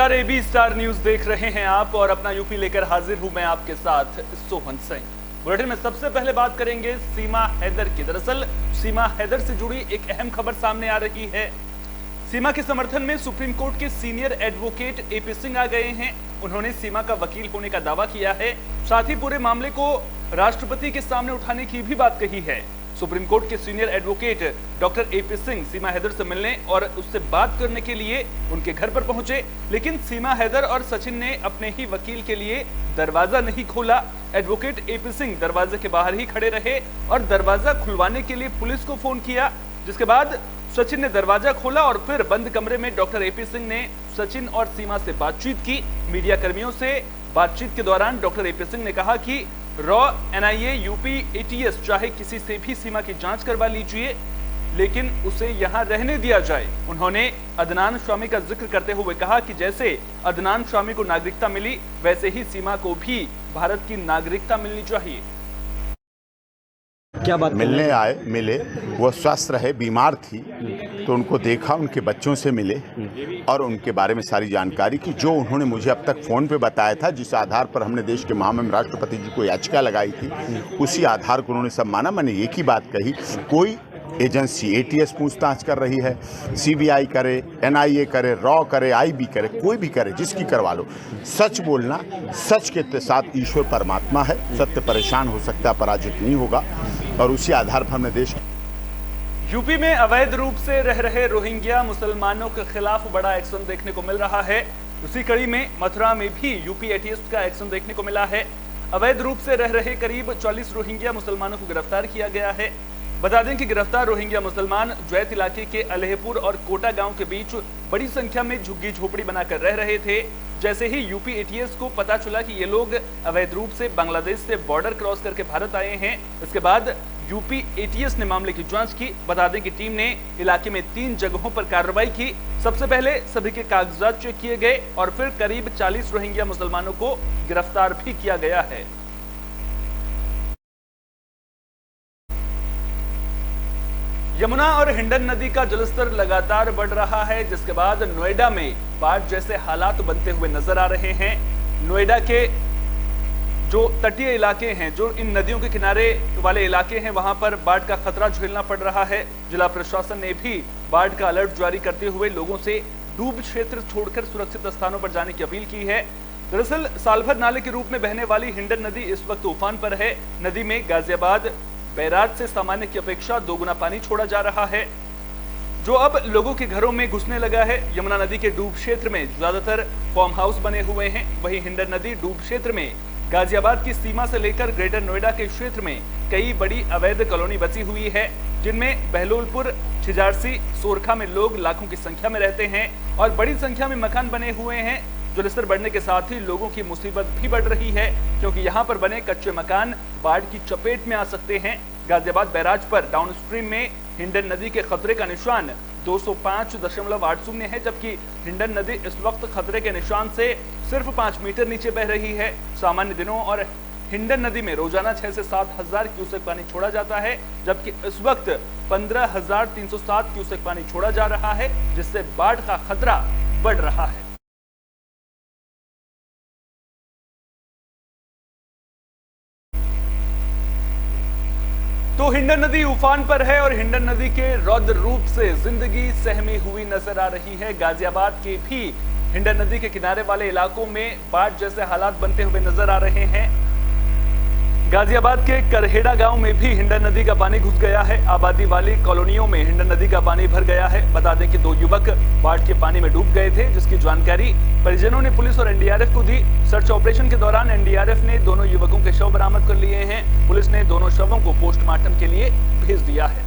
नमस्कार, AB star news देख रहे हैं आप और अपना यूपी लेकर हाजिर हूं मैं आपके साथ सोहन सिंह। बुलेटिन में सबसे पहले बात करेंगे सीमा हैदर की। दरअसल सीमा हैदर से जुड़ी एक अहम खबर सामने आ रही है। सीमा के समर्थन में सुप्रीम कोर्ट के सीनियर एडवोकेट एपी सिंह आ गए हैं। उन्होंने सीमा का वकील होने का दावा किया है, साथ ही पूरे मामले को राष्ट्रपति के सामने उठाने की भी बात कही है। सुप्रीम कोर्ट के senior advocate doctor AP Singh Seema Haider से मिलने और उससे बात करने के लिए उनके घर पर पहुंचे, लेकिन सीमा हैदर और सचिन ने अपने ही वकील के लिए दरवाजा नहीं खोला। एडवोकेट एपी सिंह दरवाजे के बाहर ही खड़े रहे और दरवाजा खुलवाने के लिए पुलिस को फोन किया, जिसके बाद सचिन ने दरवाजा खोला और फिर बंद कमरे में डॉक्टर एपी सिंह ने सचिन और सीमा से बातचीत की। मीडिया कर्मियों से बातचीत के दौरान डॉक्टर एपी सिंह ने कहा कि रॉ, एनआईए, यूपी, एटीएस चाहे किसी से भी सीमा की जांच करवा लीजिए, लेकिन उसे यहां रहने दिया जाए। उन्होंने अदनान स्वामी का जिक्र करते हुए कहा कि जैसे अदनान स्वामी को नागरिकता मिली, वैसे ही सीमा को भी भारत की नागरिकता मिलनी चाहिए। क्या बात मिलने आए, मिले, वो स्वस्थ रहे, बीमार थी तो उनको देखा, उनके बच्चों से मिले और उनके बारे में सारी जानकारी की, जो उन्होंने मुझे अब तक फ़ोन पे बताया था, जिस आधार पर हमने देश के महामहिम राष्ट्रपति जी को याचिका लगाई थी, उसी आधार को उन्होंने सब माना। मैंने एक ही बात कही, कोई एजेंसी एटीएस पूछताछ कर रही है, सीबीआई करे, एनआईए करे, रॉ करे, आईबी करे, कोई भी करे, जिसकी करवा लो। सच बोलना, सच के साथ ईश्वर परमात्मा है, सत्य परेशान हो सकता है, पराजित नहीं होगा। और उसी आधार पर हमने देश यूपी में अवैध रूप से रह रहे रोहिंग्या मुसलमानों के खिलाफ बड़ा एक्शन देखने को मिल रहा है। उसी कड़ी में मथुरा में भी यूपी एटीएस का एक्शन देखने को मिला है। अवैध रूप से रह रहे करीब 40 रोहिंग्या मुसलमानों को गिरफ्तार किया गया है। बता दें कि गिरफ्तार रोहिंग्या मुसलमान जैत इलाके के अलेहपुर और कोटा गांव के बीच बड़ी संख्या में झुग्गी झोपड़ी बनाकर रह रहे थे। जैसे ही यूपी एटीएस को पता चला कि ये लोग अवैध रूप से बांग्लादेश से बॉर्डर क्रॉस करके भारत आए हैं, इसके बाद यूपी एटीएस ने मामले की जांच की। बता दें कि टीम ने इलाके में 3 जगहों पर कार्रवाई की। सबसे पहले सभी के कागजात चेक किए गए और फिर करीब 40 रोहिंग्या मुसलमानों को गिरफ्तार भी किया गया है। यमुना और हिंडन नदी का जलस्तर लगातार बढ़ रहा है, जिसके बाद नोएडा में बाढ़ जैसे हालात बनते हुए नजर आ रहे हैं। नोएडा के जो तटीय इलाके हैं, जो इन नदियों के किनारे वाले इलाके हैं, वहां पर बाढ़ का खतरा झेलना पड़ रहा है। जिला प्रशासन ने भी बाढ़ का अलर्ट जारी करते हुए लोगों से डूब क्षेत्र छोड़कर सुरक्षित स्थानों पर जाने की अपील की है। दरअसल सालभर नाले के रूप में बहने वाली हिंडन नदी इस वक्त उफान पर है। नदी में गाजियाबाद बैराज से सामान्य की अपेक्षा 2 गुना पानी छोड़ा जा रहा है, जो अब लोगों के घरों में घुसने लगा है। यमुना नदी के डूब क्षेत्र में ज्यादातर फार्म हाउस बने हुए हैं। वहीं हिंडन नदी डूब क्षेत्र में गाजियाबाद की सीमा से लेकर ग्रेटर नोएडा के क्षेत्र में कई बड़ी अवैध कॉलोनी बसी हुई है, जिनमें बहलोलपुर, छिजारसी, सोरखा में लोग लाखों की संख्या में रहते हैं और बड़ी संख्या में मकान बने हुए हैं। जलस्तर बढ़ने के साथ ही लोगों की मुसीबत भी बढ़ रही है, क्योंकि यहां पर बने कच्चे मकान बाढ़ की चपेट में आ सकते हैं। गाजियाबाद बैराज पर डाउनस्ट्रीम में हिंडन नदी के खतरे का निशान 205.80 है, जबकि हिंडन नदी इस वक्त खतरे के निशान से सिर्फ 5 मीटर नीचे बह रही है। सामान्य दिनों और हिंडन नदी में रोजाना 6 से 7 हजार क्यूसेक पानी छोड़ा जाता है, जबकि इस वक्त 15,307 क्यूसेक पानी छोड़ा जा रहा है, जिससे बाढ़ का खतरा बढ़ रहा है। तो हिंडन नदी उफान पर है और हिंडन नदी के रौद्र रूप से जिंदगी सहमी हुई नजर आ रही है। गाजियाबाद के भी हिंडन नदी के किनारे वाले इलाकों में बाढ़ जैसे हालात बनते हुए नजर आ रहे हैं। गाजियाबाद के करहेड़ा गांव में भी हिंडन नदी का पानी घुस गया है। आबादी वाली कॉलोनियों में हिंडन नदी का पानी भर गया है। बता दें कि 2 युवक बाढ़ के पानी में डूब गए थे, जिसकी जानकारी परिजनों ने पुलिस और एनडीआरएफ को दी। सर्च ऑपरेशन के दौरान एनडीआरएफ ने दोनों युवकों के शव बरामद कर लिए हैं। पुलिस ने दोनों शवों को पोस्टमार्टम के लिए भेज दिया है।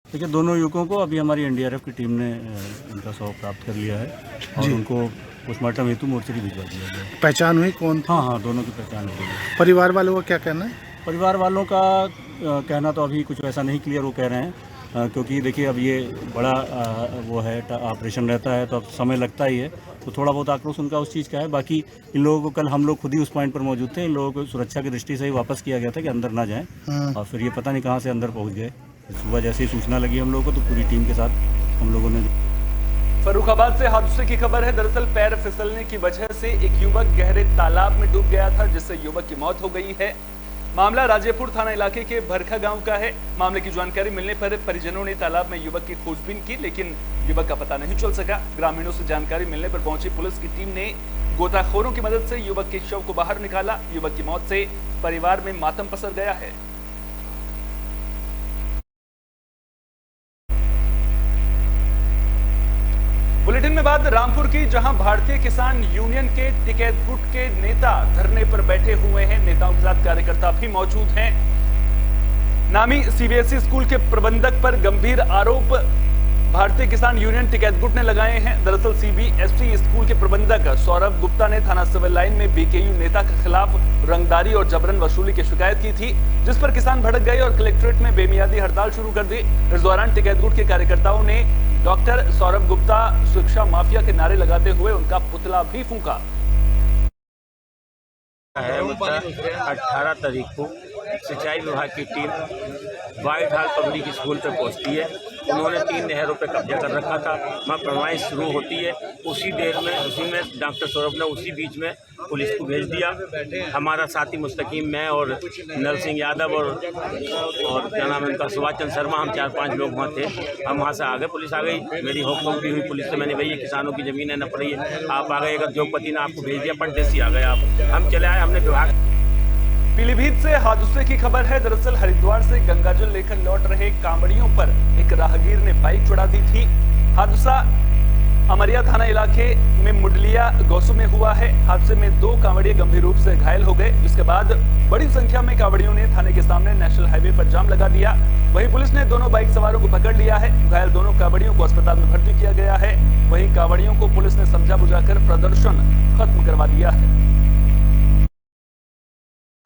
देखिए, दोनों युवकों को अभी हमारी एनडीआरएफ की टीम ने उनका शव प्राप्त कर लिया है और उनको पोस्टमार्टम हेतु मोर्चरी भिजवा दिया गया। पहचान हुई कौन था? हाँ, दोनों की पहचान हो गई। परिवार वालों का क्या कहना है? परिवार वालों का कहना तो अभी कुछ वैसा नहीं क्लियर वो कह रहे हैं, क्योंकि देखिए अब ये बड़ा वो है ऑपरेशन रहता है, तो अब समय लगता ही है, तो थोड़ा बहुत आक्रोश उनका उस चीज़ का है। बाकी इन लोगों को कल हम लोग खुद ही उस पॉइंट पर मौजूद थे। इन लोगों को सुरक्षा की दृष्टि से ही वापस किया गया था कि अंदर ना जाएं, और फिर ये पता नहीं कहाँ से अंदर पहुँच गए। सुबह जैसे ही सूचना लगी हम लोगों को, तो पूरी टीम के साथ हम लोगों ने फर्रुखाबाद से हादसे की खबर है। दरअसल पैर फिसलने की वजह से एक युवक गहरे तालाब में डूब गया था, जिससे युवक की मौत हो गई है। मामला राजेपुर थाना इलाके के भरखा गांव का है। मामले की जानकारी मिलने पर परिजनों ने तालाब में युवक की खोजबीन की, लेकिन युवक का पता नहीं चल सका। ग्रामीणों से जानकारी मिलने पर पहुंची पुलिस की टीम ने गोताखोरों की मदद से युवक के शव को बाहर निकाला। युवक की मौत से परिवार में मातम पसर गया है। बुलेटिन में बात रामपुर की, जहां भारतीय किसान यूनियन के टिकैत गुट के नेता धरने पर बैठे हुए हैं। नेताओं के साथ कार्यकर्ता भी मौजूद हैं। नामी सीबीएसई स्कूल के प्रबंधक पर गंभीर आरोप भारतीय किसान यूनियन टिकैत गुट ने लगाए हैं। दरअसल सीबीएसई स्कूल के प्रबंधक सौरभ गुप्ता ने थाना सिविल लाइन में बीकेयू नेता के खिलाफ रंगदारी और जबरन वसूली की शिकायत की थी, जिस पर किसान भड़क गए और कलेक्ट्रेट में बेमियादी हड़ताल शुरू कर दी। इस दौरान टिकैत गुट के कार्यकर्ताओं ने डॉक्टर सौरभ गुप्ता शिक्षा माफिया के नारे लगाते हुए उनका पुतला भी फूंका। 18 तारीख को सिंचाई विभाग की टीम व्हाइट हाल पब्लिक स्कूल पे पहुंचती है। उन्होंने 3 नहरों पे कब्जा कर रखा था। वहाँ प्रवाही शुरू होती है, उसी में डॉक्टर सौरभ ने उसी बीच में पुलिस को भेज दिया। हमारा साथी मुस्तकीम, मैं और नल सिंह यादव और क्या नाम है उनका, सुभाष चंद्र शर्मा, हम 4-5 लोग वहाँ थे। हम वहाँ से आ गए, पुलिस आ गई। मेरी हुक्म भी हुई पुलिस से, मैंने भैया किसानों की ज़मीन है न पड़ी है, आप आ गए। अगर जोगपति ने आपको भेज दिया, परदेसी आ गए आप। हम चले आए, हमने विभाग। पीलीभीत से हादसे की खबर है। दरअसल हरिद्वार से गंगाजल लेकर लौट रहे कांवड़ियों पर एक राहगीर ने बाइक चढ़ा दी थी। हादसा अमरिया थाना इलाके में मुडलिया गौसू में हुआ है। हादसे में 2 कांवड़िए गंभीर रूप से घायल हो गए, जिसके बाद बड़ी संख्या में कांवड़ियों ने थाने के सामने नेशनल हाईवे पर जाम लगा दिया। वहीं पुलिस ने दोनों बाइक सवारों को पकड़ लिया है। घायल दोनों कांवड़ियों को अस्पताल में भर्ती किया गया है। वहीं कांवड़ियों को पुलिस ने समझा बुझाकर प्रदर्शन खत्म करवा दिया है।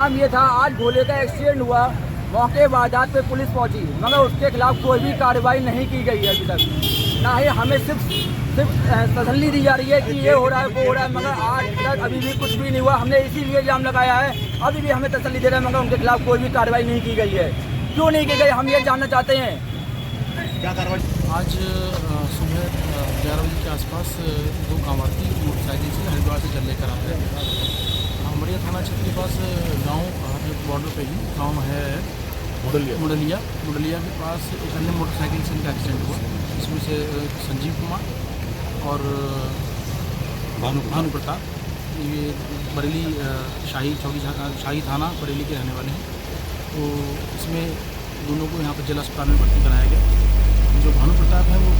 ये था, आज भोले का एक्सीडेंट हुआ, मौके वारदात पे पुलिस पहुंची, मगर उसके खिलाफ कोई भी कार्रवाई नहीं की गई है अभी तक। ना ही हमें सिर्फ तसल्ली दी जा रही है कि ये हो रहा है वो हो रहा है, मगर आज तक अभी भी कुछ भी नहीं हुआ। हमने इसीलिए जाम लगाया है, अभी भी हमें तसल्ली दे रहे हैं, मगर उनके खिलाफ कोई भी कार्रवाई नहीं की गई है। क्यों नहीं की गई, हम ये जानना चाहते हैं। क्या कार्रवाई? आज सुबह 11 बजे के आसपास 2 कांवड़िए मोटरसाइकिल से हरिद्वार से जल लेकर आते हैं। अमरिया थाना क्षेत्र के पास गांव बॉर्डर पे ही गांव है मुडलिया के पास एक अन्य मोटरसाइकिल से इनका एक्सीडेंट हुआ, जिसमें से संजीव कुमार और भानु प्रताप, ये बरेली शाही थाना बरेली के रहने वाले हैं। तो इसमें दोनों को यहाँ पर जिला अस्पताल में भर्ती कराया गया। जो भानु प्रताप है वो।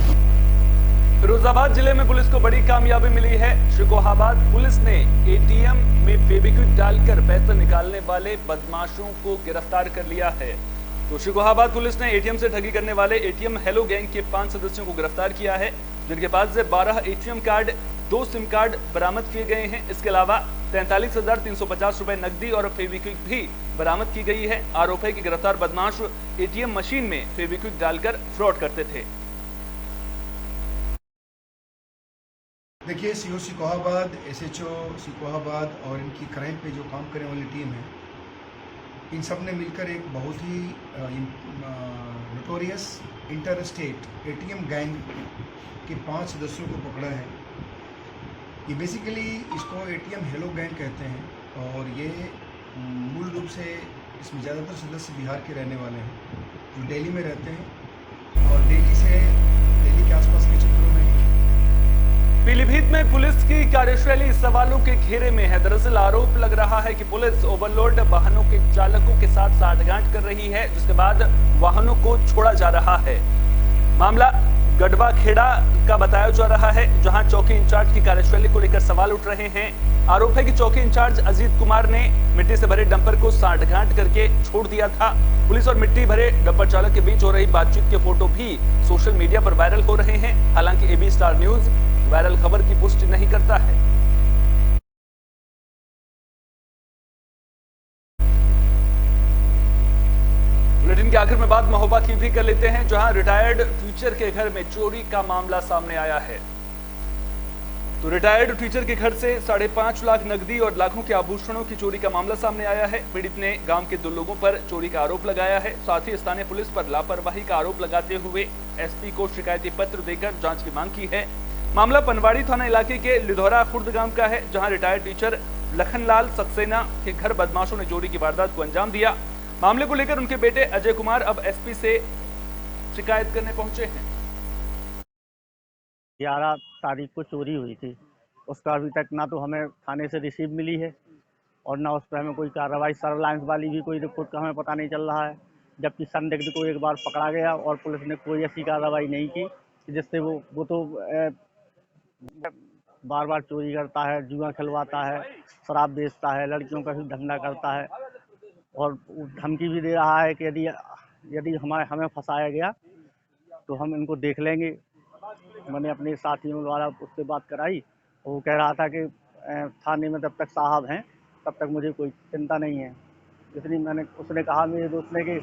फिरोजाबाद जिले में पुलिस को बड़ी कामयाबी मिली है। शिकोहाबाद पुलिस ने एटीएम में फेविक्विक डालकर पैसे निकालने वाले बदमाशों को गिरफ्तार कर लिया है। तो शिकोहाबाद पुलिस ने एटीएम से ठगी करने वाले एटीएम हेलो गैंग के 5 सदस्यों को गिरफ्तार किया है, जिनके पास से 12 एटीएम कार्ड, 2 सिम कार्ड बरामद किए गए हैं। इसके अलावा 43,350 रुपए नकदी और फेविक्विक भी बरामद की गई है। आरोप है कि गिरफ्तार बदमाश एटीएम मशीन में फेविक्विक डालकर फ्रॉड करते थे। देखिए, सीओ सिकोहाबाद, एसएचओ सिकोहाबाद और इनकी क्राइम पे जो काम करने वाली टीम है, इन सब ने मिलकर एक बहुत ही notorious inter state ATM gang के 5 सदस्यों को पकड़ा है। ये बेसिकली इसको एटीएम हेलो गैंग कहते हैं और ये मूल रूप से इसमें ज़्यादातर सदस्य बिहार के रहने वाले हैं, जो दिल्ली में रहते हैं और दिल्ली के आसपास के क्षेत्रों में। पीलीभीत में पुलिस की कार्यशैली सवालों के घेरे में है। दरअसल आरोप लग रहा है कि पुलिस ओवरलोड वाहनों के चालकों के साथ साठगांठ कर रही है, जिसके बाद वाहनों को छोड़ा जा रहा है। मामला गढ़वा खेड़ा का बताया जा रहा है, जहां चौकी इंचार्ज की कार्यशैली को लेकर सवाल उठ रहे हैं। आरोप है कि चौकी इंचार्ज अजीत कुमार ने मिट्टी से भरे डंपर को साठगांठ करके छोड़ दिया था। पुलिस और मिट्टी भरे डंपर चालक के बीच हो रही बातचीत के फोटो भी सोशल मीडिया पर वायरल हो रहे हैं। हालांकि एबी स्टार न्यूज वायरल खबर की पुष्टि नहीं करता है। बुलेटिन के आखिर में बात महोबा की भी कर लेते हैं, जहां रिटायर्ड टीचर के घर में चोरी का मामला सामने आया है। तो रिटायर्ड टीचर के घर से 5.5 लाख नकदी और लाखों के आभूषणों की चोरी का मामला सामने आया है। पीड़ित ने गांव के 2 लोगों पर चोरी का आरोप लगाया है। साथ ही स्थानीय पुलिस पर लापरवाही का आरोप लगाते हुए एसपी को शिकायती पत्र देकर जांच की मांग की है। मामला पनवाड़ी थाना इलाके के लिधौरा खुर्द गांव का है, जहां रिटायर्ड टीचर लखनलाल सक्सेना के घर बदमाशों ने चोरी की वारदात को अंजाम दिया। मामले को लेकर उनके बेटे अजय कुमार अब एसपी से शिकायत करने पहुंचे हैं। 11 तारीख को चोरी हुई थी, उसका अभी तक ना तो हमें थाने से रिसीव मिली है और ना उस पर हमें कोई कार्रवाई सर्व लाइन्स वाली भी कोई रिपोर्ट का हमें पता नहीं चल रहा है। जबकि संदिग्ध को एक बार पकड़ा गया और पुलिस ने कोई ऐसी कार्रवाई नहीं की जिससे वो तो बार बार चोरी करता है, जुआ खिलवाता है, शराब बेचता है, लड़कियों का भी धंधा करता है और धमकी भी दे रहा है कि यदि हमें फंसाया गया तो हम इनको देख लेंगे। मैंने अपने साथियों द्वारा उससे बात कराई, वो कह रहा था कि थाने में जब तक साहब हैं तब तक मुझे कोई चिंता नहीं है। उसने कहा मेरे दोस्त ने कि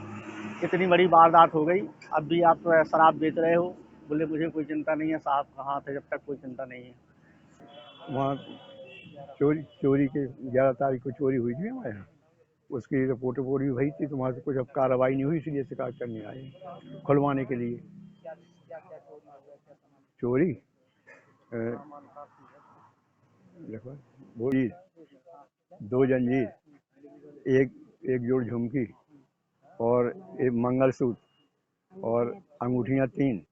इतनी बड़ी वारदात हो गई, अब भी आप शराब बेच रहे हो। बोले मुझे कोई चिंता नहीं है, साहब कहाँ थे जब तक कोई चिंता नहीं है। वहाँ चोरी के 11 तारीख को चोरी हुई थी हमारे यहाँ, उसकी रिपोर्ट भी भरी थी, तो वहाँ से कुछ अब कार्रवाई नहीं हुई, इसलिए शिकायत करने आए खुलवाने के लिए। चोरी बोली 2 जंजीर, एक जोड़ झुमकी और एक मंगलसूत्र और अंगूठियाँ 3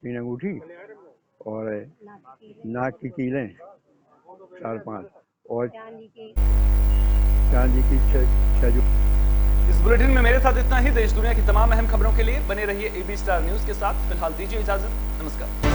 अंगूठी और नाक की कीलें 4-5 और चांदी की 6। इस बुलेटिन में मेरे साथ इतना ही। देश दुनिया की तमाम अहम खबरों के लिए बने रहिए AB स्टार न्यूज के साथ। फिलहाल दीजिए इजाजत, नमस्कार।